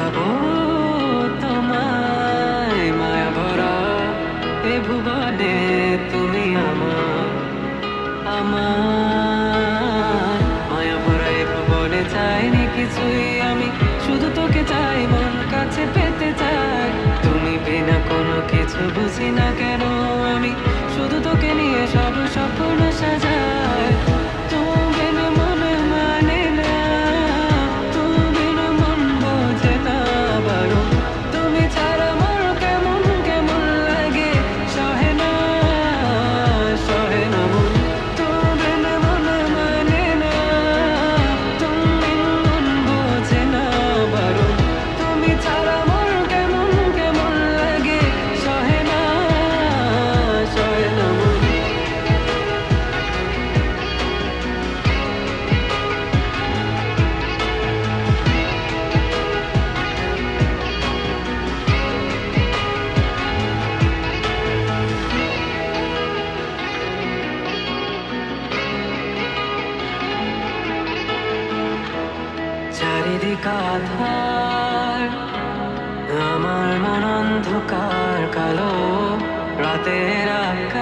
দেখাবো তোমায় মায়া ভরা এ ভুবনে, তুমি আমার আমার মায়া ভরা এ ভুবনে চাইনি কিছুই আমি, শুধু তোকে চাই, মন কাছে পেতে চাই। তুমি বিনা কোনো কিছু বুঝি না কেন আমি, শুধু তোকে নিয়ে সব স্বপ্ন সাজাই। তুমি বিনা মন মানে না, তুমি বিনা মন বোঝে না বারো, তুমি ছাড়া মোর কেমন কেমন লাগে, সহে না সহে না মন। তুমি বিনা মন মানে না, তুমি মন বোঝে না বারো, তুমি ছাড়া মোর কেমন কেমন লাগে, সহে না সহে না মন। চারিদিক আধার, আমার মন অন্ধকার কালো, রাতের আকাশ